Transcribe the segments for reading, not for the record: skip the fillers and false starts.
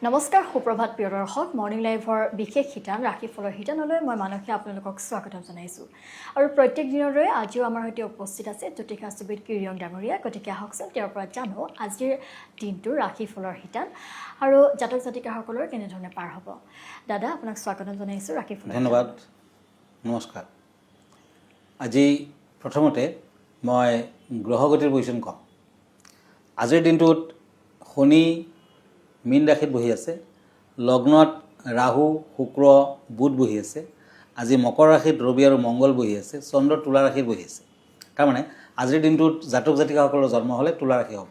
নমস্কাৰ সুপ্ৰভাত প্ৰিয় দৰ্শক মৰ্নিং লাইভৰ বিশেষ শিতান ৰাশিফলৰ শিতানলৈ মই মানসী আপোনালোকক স্বাগতম জনাইছোঁ আৰু প্ৰত্যেক দিনৰ দৰে আজিও আমাৰ সৈতে উপস্থিত আছে জ্যোতিষাস্ত্ৰবিদ কিৰিয়ং ডাঙৰীয়া গতিকে আহকচোন তেওঁৰ পৰা জানো আজিৰ দিনটোৰ ৰাশিফলৰ শিতান আৰু জাতক জাতিকাসকলৰ কেনেধৰণে পাৰ হ'ব দাদা আপোনাক স্বাগতম জনাইছোঁ ৰাশিফল ধন্যবাদ নমস্কাৰ আজি প্ৰথমতে মই গ্ৰহগতিৰ পজিশ্যন ক'ম আজিৰ দিনটোত শনি মীন ৰাশিত বহি আছে লগ্নত ৰাহু শুক্ৰ বুধ বহি আছে আজি মকৰ ৰাশিত ৰবি আৰু মংগল বহি আছে চন্দ্ৰ তুলা ৰাশিত বহি আছে তাৰমানে আজিৰ দিনটোত জাতক জাতিকাসকলৰ জন্ম হ'লে তুলা ৰাশি হ'ব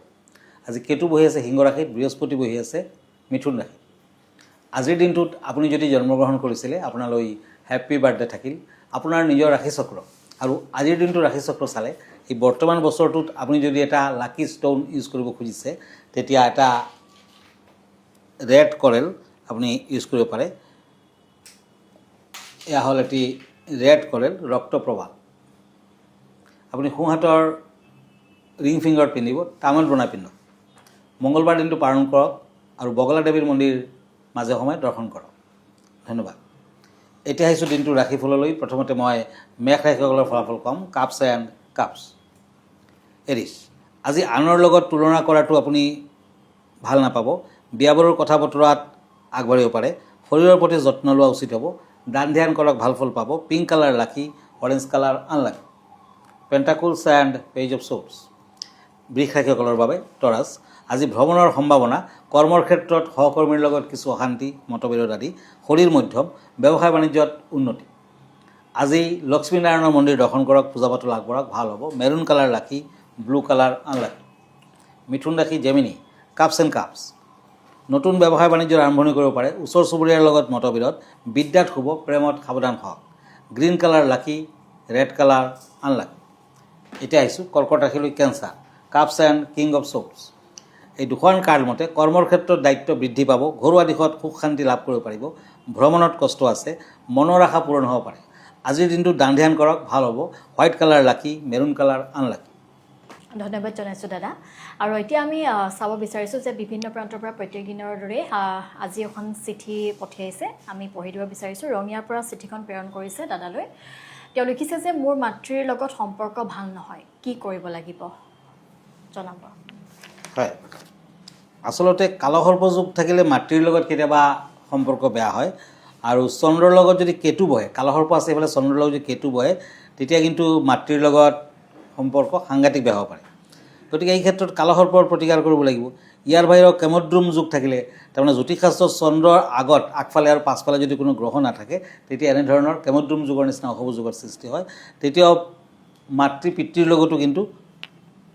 আজি কেতু বহি আছে সিংহ ৰাশিত বৃহস্পতি বহি আছে মিথুন ৰাশিত আজিৰ দিনটোত আপুনি যদি জন্মগ্ৰহণ কৰিছিলে আপোনালৈ হেপ্পী বাৰ্থডে থাকিল আপোনাৰ নিজৰ ৰাশিচক্ৰ আৰু আজিৰ দিনটো ৰাশিচক্ৰ চালে এই বৰ্তমান বছৰটোত আপুনি যদি এটা লাকি ষ্টোন ইউজ কৰিব খুজিছে তেতিয়া এটা ৰেড কৰেল আপুনি ইউজ কৰিব পাৰে এয়া হ'ল এটি ৰেড কৰেল ৰক্তপ্ৰবাল আপুনি সোঁহাতৰ ৰিং ফিংগাৰত পিন্ধিব তামোল বনাই পিন্ধক মংগলবাৰ দিনটো পালন কৰক আৰু বগলা দেৱীৰ মন্দিৰ মাজে সময়ে দৰ্শন কৰক ধন্যবাদ এতিয়া আহিছোঁ দিনটো ৰাশিফললৈ প্ৰথমতে মই মেষ ৰাশিসকলৰ ফলাফল ক'ম কাপছ এণ্ড কাপছ এৰিছ আজি আনৰ লগত তুলনা কৰাটো আপুনি ভাল নাপাব বিয়া বাৰুৰ কথা বতৰাত আগবাঢ়িব পাৰে শৰীৰৰ প্ৰতি যত্ন লোৱা উচিত হ'ব দান ধ্যান কৰক ভাল ফল পাব pink colour lucky orange colour unlucky pentacles and page of swords বৃষ ৰাশিসকলৰ বাবে টৰাছ আজি ভ্ৰমণৰ সম্ভাৱনা কৰ্মৰ ক্ষেত্ৰত সহকৰ্মীৰ লগত কিছু অশান্তি মতবিৰোধ আদি শৰীৰ মধ্যম ব্যৱসায় বাণিজ্যত উন্নতি আজি লক্ষ্মীনাৰায়ণৰ মন্দিৰ দৰ্শন কৰক পূজা পাতল আগবঢ়াওক ভাল হ'ব মেৰুণ কালাৰ লাকি ব্লু কালাৰ আনলাকি মিথুন ৰাশি জেমিনি কাপছ এণ্ড কাপছ নতুন ব্যৱসায় বাণিজ্যৰ আৰম্ভণি কৰিব পাৰে ওচৰ চুবুৰীয়াৰ লগত মতবিৰোধ বিদ্যাত শুভ প্ৰেমত সাৱধান হওক green colour lucky red colour unlucky এতিয়া আহিছোঁ কৰ্কট ৰাশিলৈ cancer cups and king of swords এই দুখন কাৰ্ড মতে কৰ্মৰ ক্ষেত্ৰত দায়িত্ব বৃদ্ধি পাব ঘৰুৱা দিশত সুখ শান্তি লাভ কৰিব পাৰিব ভ্ৰমণত কষ্ট আছে মনৰ আশা পূৰণ হ'ব পাৰে আজিৰ দিনটো দান ধ্যান কৰক ভাল হ'ব হোৱাইট কালাৰ লাকি মেৰুণ কালাৰ আনলাকি ধন্যবাদ জনাইছোঁ দাদা আৰু এতিয়া আমি চাব বিচাৰিছোঁ যে বিভিন্ন প্ৰান্তৰ পৰা প্ৰত্যেক দিনৰ দৰে আজি এখন চিঠি পঠিয়াইছে আমি পঢ়ি দিব বিচাৰিছোঁ ৰঙিয়াৰ পৰা চিঠিখন প্ৰেৰণ কৰিছে দাদালৈ তেওঁ লিখিছে যে মোৰ মাতৃৰ লগত সম্পৰ্ক ভাল নহয় কি কৰিব লাগিব জনাব হয় আচলতে কালসৰ্পযোগ থাকিলে মাতৃৰ লগত কেতিয়াবা সম্পৰ্ক বেয়া হয় আৰু চন্দ্ৰৰ লগত যদি কেতু বহে কালসৰ্প আছে এইফালে চন্দ্ৰৰ লগত যদি কেতু বহে তেতিয়া কিন্তু মাতৃৰ লগত সম্পৰ্ক সাংঘাতিক বেয়া হ'ব পাৰে গতিকে এই ক্ষেত্ৰত কালসৰ্পৰ প্ৰতিকাৰ কৰিব লাগিব ইয়াৰ বাহিৰেও কেমদ্ৰুম যুগ থাকিলে তাৰমানে জ্যোতিষশাস্ত্ৰৰ চন্দ্ৰৰ আগত আগফালে আৰু পাছফালে যদি কোনো গ্ৰহ নাথাকে তেতিয়া এনেধৰণৰ কেমদ্ৰুম যুগৰ নিচিনা অশুভ যুগৰ সৃষ্টি হয় তেতিয়াও মাতৃ পিতৃৰ লগতো কিন্তু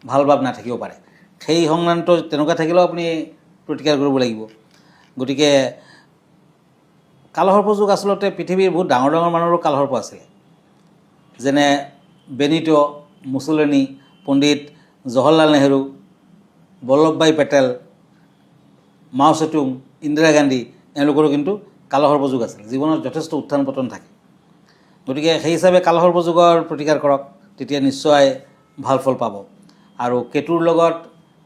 ভাল ভাৱ নাথাকিব পাৰে সেই সংক্ৰান্ত তেনেকুৱা থাকিলেও আপুনি প্ৰতিকাৰ কৰিব লাগিব গতিকে কালসৰ্প যুগ আচলতে পৃথিৱীৰ বহুত ডাঙৰ ডাঙৰ মানুহৰো কালসৰ্প আছিলে যেনে বেনিটো মুছলিনী পণ্ডিত জৱাহৰলাল নেহৰু বল্লভভাই পেটেল মাও চেতুং ইন্দিৰা গান্ধী এওঁলোকৰো কিন্তু কালসৰ্প যুগ আছিল জীৱনত যথেষ্ট উত্থান পতন থাকে গতিকে সেই হিচাপে কালসৰ্প যুগৰ প্ৰতিকাৰ কৰক তেতিয়া নিশ্চয় ভাল ফল পাব আৰু কেতুৰ লগত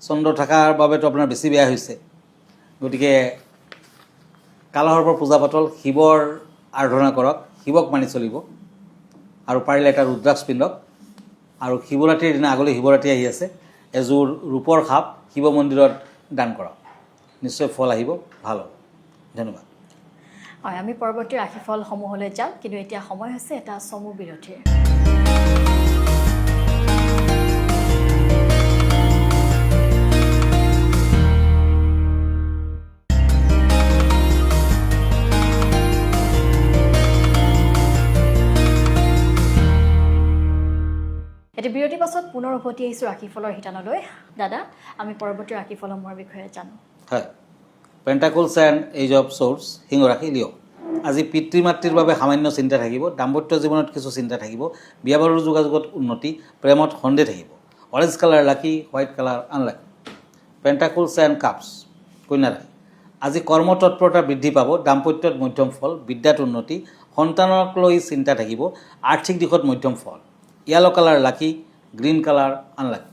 চন্দ্ৰ থকাৰ বাবেতো আপোনাৰ বেছি বেয়া হৈছে গতিকে কালসৰ্পৰ পূজা পাতল শিৱৰ আৰাধনা কৰক শিৱক মানি চলিব আৰু পাৰিলে এটা ৰুদ্ৰাক্ষ পিন্ধক আৰু শিৱৰাত্ৰিৰ দিনা আগলৈ শিৱৰাত্ৰি আহি আছে এযোৰ ৰূপৰ সাপ শিৱ মন্দিৰত দান কৰক নিশ্চয় ফল আহিব ভাল হ'ব ধন্যবাদ হয় আমি পৰৱৰ্তী ৰাশিফলসমূহলৈ যাম কিন্তু এতিয়া সময় হৈছে এটা চমু বিৰতিৰ এতিয়া বিৰতিৰ পাছত পুনৰ উভতি আহিছোঁ ৰাশিফলৰ শিতানলৈ দাদা আমি পৰৱৰ্তী ৰাশিফলসমূহৰ বিষয়ে জানো হয় পেণ্টাকুলছ এণ্ড এজ অফ শ্ব'ৰ্টছ সিংহ ৰাশি লিঅ' আজি পিতৃ মাতৃৰ বাবে সামান্য চিন্তা থাকিব দাম্পত্য জীৱনত কিছু চিন্তা থাকিব বিয়া বাৰুৰ যোগাযোগত উন্নতি প্ৰেমত সন্দেহ থাকিব orange colour lucky white colour unlucky pentacles and cups কন্যা ৰাশি আজি কৰ্মতৎপৰতা বৃদ্ধি পাব দাম্পত্যত মধ্যম ফল বিদ্যাত উন্নতি সন্তানক লৈ চিন্তা থাকিব আৰ্থিক দিশত মধ্যম ফল য়েলো কালাৰ লাকি গ্ৰীণ কালাৰ আনলাকি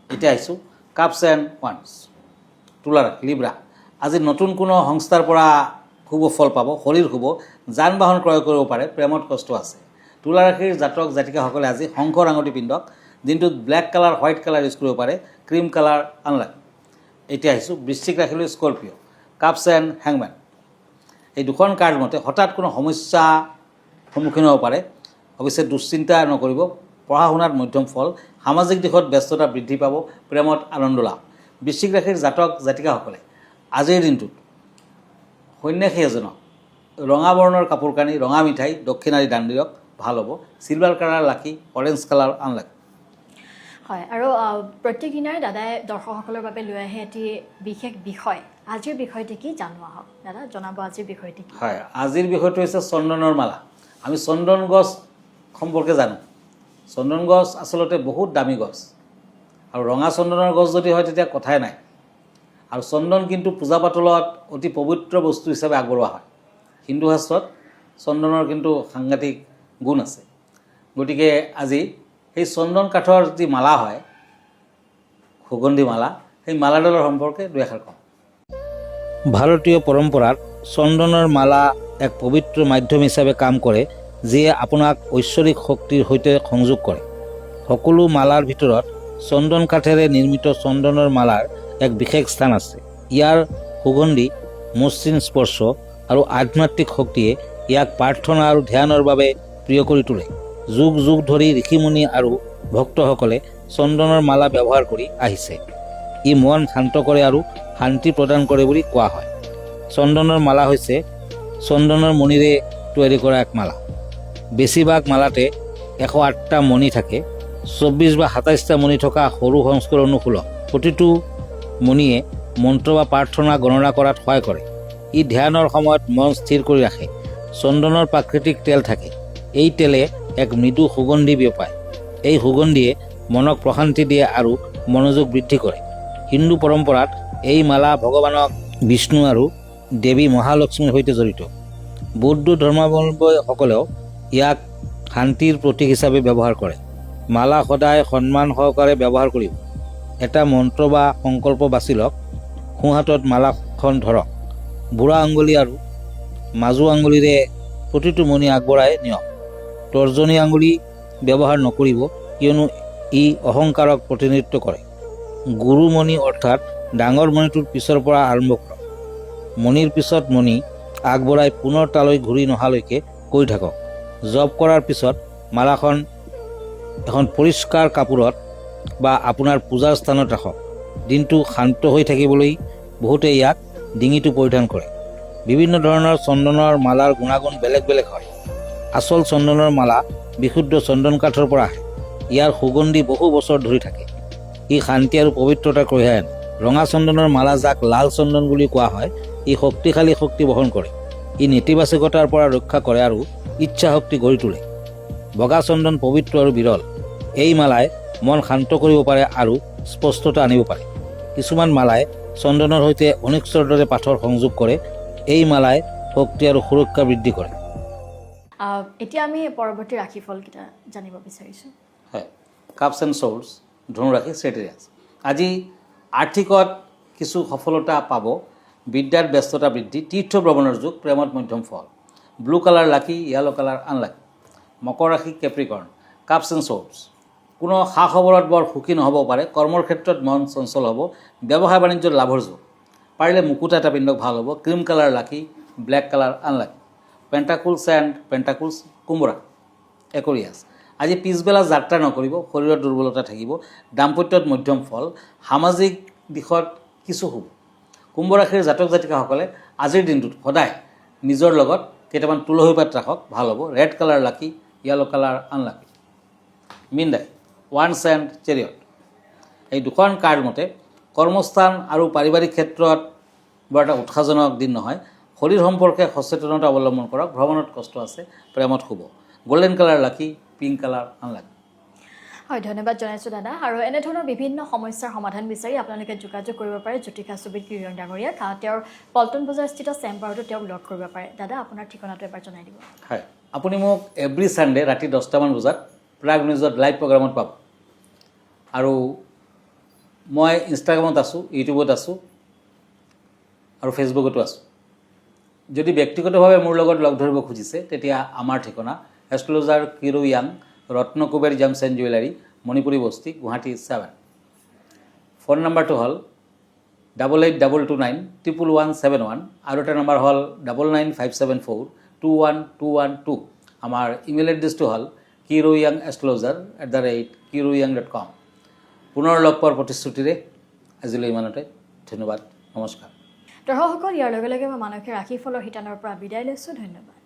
এতিয়া আহিছোঁ কাপছ এণ্ড ওৱান্স তুলা ৰাশি লিব্ৰা আজি নতুন কোনো সংস্থাৰ পৰা শুভ ফল পাব, শৰীৰ শুভ, যান বাহন ক্ৰয় কৰিব পাৰে, প্ৰেমত কষ্ট আছে। তুলা ৰাশিৰ জাতক জাতিকাসকলে আজি শংকৰ আঙুঠি পিন্ধক, দিনটোত black colour, white colour use কৰিব পাৰে, ক্ৰীম কালাৰ আনলাকি। এতিয়া আহিছোঁ বৃশ্চিক ৰাশিলৈ স্কৰ্পিঅ', কাপছ এণ্ড হেংমেন। এই দুখন কাৰ্ড মতে হঠাৎ কোনো সমস্যা সন্মুখীন হ'ব পাৰে, অৱশ্যে দুশ্চিন্তা নকৰিব। পঢ়া শুনাত মধ্যম ফল, সামাজিক দিশত ব্যস্ততা বৃদ্ধি পাব, প্ৰেমত আনন্দ লাভ। বৃশ্চিক ৰাশিৰ জাতক জাতিকাসকলে আজিৰ দিনটোত সন্যাসী এজনক ৰঙা বৰ্ণৰ কাপোৰ কানি, ৰঙা মিঠাই, দক্ষিণাদি দান দিয়ক, ভাল হ'ব। Silver colour lucky, orange colour unlucky. হয়, আৰু প্ৰত্যেক দিনাই দাদাই দৰ্শকসকলৰ বাবে লৈ আহে এটি বিশেষ বিষয়। আজিৰ বিষয়টি কি জানো আহক দাদা, জনাব আজিৰ বিষয়টি কি? হয়, আজিৰ বিষয়টো হৈছে চন্দনৰ মালা। আমি চন্দন গছ সম্পৰ্কে জানো। চন্দন গছ আচলতে বহুত দামী গছ, আৰু ৰঙা চন্দনৰ গছ যদি হয় তেতিয়া কথাই নাই। আৰু চন্দন কিন্তু পূজা পাতলত অতি পবিত্ৰ বস্তু হিচাপে আগবঢ়োৱা হয়। হিন্দু শাস্ত্ৰত চন্দনৰ কিন্তু সাংঘাতিক গুণ আছে। গতিকে আজি সেই চন্দন কাঠৰ যি মালা হয়, সুগন্ধি মালা, সেই মালাডালৰ সম্পৰ্কে দুই এষাৰ কওঁ। ভাৰতীয় পৰম্পৰাত চন্দনৰ মালা এক পবিত্ৰ মাধ্যম হিচাপে কাম কৰে, যিয়ে আপোনাক ঐশ্বৰিক শক্তিৰ সৈতে সংযোগ কৰে। সকলো মালাৰ ভিতৰত চন্দন কাঠেৰে নিৰ্মিত চন্দনৰ মালাৰ এক বিশেষ স্থান আছে। ইয়াৰ সুগন্ধি, মসৃণ স্পৰ্শ আৰু আধ্যাত্মিক শক্তিয়ে ইয়াক প্ৰাৰ্থনা আৰু ধ্যানৰ বাবে প্ৰিয় কৰি তোলে। যুগ যুগ ধৰি ঋষিমুনি আৰু ভক্তসকলে চন্দনৰ মালা ব্যৱহাৰ কৰি আহিছে। ই মন শান্ত কৰে আৰু শান্তি প্ৰদান কৰে বুলি কোৱা হয়। চন্দনৰ মালা হৈছে চন্দনৰ মণিৰে তৈয়াৰী কৰা এক মালা। বেছিভাগ মালাতে 108টা মণি থাকে। 24 বা 27টা মণি থকা সৰু সংস্কৰণো সুলভ। প্ৰতিটো মণিয়ে মন্ত্ৰ বা প্ৰাৰ্থনা গণনা কৰাত সহায় কৰে। ই ধ্যানৰ সময়ত মন স্থিৰ কৰি ৰাখে। চন্দনৰ প্ৰাকৃতিক তেল থাকে। এই তেলে এক মৃদু সুগন্ধি বিয়পায়। এই সুগন্ধিয়ে মনক প্ৰশান্তি দিয়ে আৰু মনোযোগ বৃদ্ধি কৰে। হিন্দু পৰম্পৰাত এই মালা ভগৱানক বিষ্ণু আৰু দেৱী মহালক্ষ্মীৰ সৈতে জড়িত। বৌদ্ধ ধৰ্মাৱলম্বীসকলেও ইয়াক শান্তিৰ প্ৰতীক হিচাপে ব্যৱহাৰ কৰে। মালা সদায় সন্মান সহকাৰে ব্যৱহাৰ কৰিব। এটা মন্ত্ৰ বা সংকল্প বাছি লওক। সোঁহাতত মালাখন ধৰক। বুঢ়া আঙুলি আৰু মাজু আঙুলিৰে প্ৰতিটো মণি আগবঢ়াই নিয়ক। তৰ্জনী আঙুলি ব্যৱহাৰ নকৰিব, কিয়নো ই অহংকাৰক প্ৰতিনিধিত্ব কৰে। গুৰুমণি অৰ্থাৎ ডাঙৰ মণিটোৰ পিছৰ পৰা আৰম্ভ কৰক। মণিৰ পিছত মণি আগবঢ়াই পুনৰ তালৈ ঘূৰি নহালৈকে কৰি থাকক। জপ কৰাৰ পিছত মালাখন এখন পৰিষ্কাৰ কাপোৰত বা আপোনাৰ পূজাৰ স্থানত ৰাখক। দিনটো শান্ত হৈ থাকিবলৈ বহুতে ইয়াক ডিঙিটো পৰিধান কৰে। বিভিন্ন ধৰণৰ চন্দনৰ মালাৰ গুণাগুণ বেলেগ বেলেগ হয়। আচল চন্দনৰ মালা বিশুদ্ধ চন্দন কাঠৰ পৰা আহে। ইয়াৰ সুগন্ধি বহু বছৰ ধৰি থাকে। ই শান্তি আৰু পবিত্ৰতা কঢ়িয়াই আনে। ৰঙা চন্দনৰ মালা, যাক লাল চন্দন বুলি কোৱা হয়, ই শক্তিশালী শক্তি বহন কৰে। ই নেতিবাচকতাৰ পৰা ৰক্ষা কৰে আৰু ইচ্ছা শক্তি গঢ়ি তোলে। বগা চন্দন পবিত্ৰ আৰু বিৰল। এই মালাই মন শান্ত কৰিব পাৰে আৰু স্পষ্টতা আনিব পাৰে। কিছুমান মালাই চন্দনৰ সৈতে অনিক্সৰ দৰে পাথৰ সংযোগ কৰে। এই মালাই শক্তি আৰু সুৰক্ষা বৃদ্ধি কৰে। এতিয়া আমি পৰৱৰ্তী ৰাশিফলকেইটা জানিব বিচাৰিছোঁ। হয়, কাপছ এণ্ড চ'ৰ্ডছ, ধনুৰাশি, চেটেৰিয়াছ। আজি আৰ্থিকত কিছু সফলতা পাব। বিদ্যাত ব্যস্ততা বৃদ্ধি, তীৰ্থ ভ্ৰমণৰ যুগ, প্ৰেমত মধ্যম ফল। ব্লু কালাৰ লাকি, য়েলো কালাৰ আনলাকি। মকৰ ৰাশি, কেপ্ৰিকৰ্ণ, কাপছ এণ্ড চ'ৰ্ডছ। কোনো খা খবৰত বৰ সুখী নহ'ব পাৰে। কৰ্মৰ ক্ষেত্ৰত মন চঞ্চল হ'ব। ব্যৱসায় বাণিজ্যত লাভৰ যুগ। পাৰিলে মুকুট এটা পিন্ধক, ভাল হ'ব। Cream colour lucky, black colour unlucky. Pentacles and pentacles, কুম্ভৰাশি, একুৰিয়াছ। আজি পিছবেলা যাত্ৰা নকৰিব, শৰীৰত দুৰ্বলতা থাকিব। দাম্পত্যত মধ্যম ফল, সামাজিক দিশত কিছু শুভ। কুম্ভ ৰাশিৰ জাতক জাতিকাসকলে আজিৰ দিনটোত সদায় নিজৰ লগত কেইটামান তুলসী পাত ৰাখক, ভাল হ'ব। ৰেড কালাৰ লাকি, য়েলো কালাৰ আনলাকি। মীন ৰাশি, ওৱান্স এণ্ড চেৰিয়ট। এই দুখন কাৰ্ড মতে কৰ্মস্থান আৰু পাৰিবাৰিক ক্ষেত্ৰত বৰ এটা উৎসাহজনক দিন নহয়। শৰীৰ সম্পৰ্কে সচেতনতা অৱলম্বন কৰক। ভ্ৰমণত কষ্ট আছে, প্ৰেমত শুভ। গল্ডেন কালাৰ লাকি, পিংক কালাৰ আনলাকি। হয়, ধন্যবাদ জনাইছোঁ দাদা। আৰু এনেধৰণৰ বিভিন্ন সমস্যাৰ সমাধান বিচাৰি আপোনালোকে যোগাযোগ কৰিব পাৰে জ্যোতিষাশ্ববিদ কিৰণ ডাঙৰীয়াক। তেওঁৰ পল্টন বজাৰস্থিত চেম্বাৰতো তেওঁক লগ কৰিব পাৰে। দাদা, আপোনাৰ ঠিকনাটো এবাৰ জনাই দিব। হয়, আপুনি মোক এভৰি ছানডে ৰাতি 10টামান বজাত প্ৰাগ নিউজত লাইভ প্ৰগ্ৰামত পাব। আৰু মই ইনষ্টাগ্ৰামত আছোঁ, ইউটিউবত আছোঁ, আৰু ফেচবুকতো আছোঁ। যদি ব্যক্তিগতভাৱে মোৰ লগত লগ ধৰিব খুজিছে তেতিয়া আমাৰ ঠিকনা এষ্ট্ৰলজাৰ কিৰো য়াং, Ratnakuber gems and jewellery, Manipuri Basti, Guwahati 7। Phone নম্বৰটো হ'ল 8822911171 আৰু এটা নম্বৰ হ'ল 9957421212। আমাৰ ইমেইল এড্ৰেছটো হ'ল kiroyangastrologer@kiroyang.com। পুনৰ লগ পোৱাৰ প্ৰতিশ্ৰুতিৰে আজিলৈ ইমানতে। ধন্যবাদ, নমস্কাৰ। দৰ্শকসকল, ইয়াৰ লগে লগে মই মানসিক ৰাশিফলৰ শিতানৰ পৰা বিদায় লৈছোঁ। ধন্যবাদ।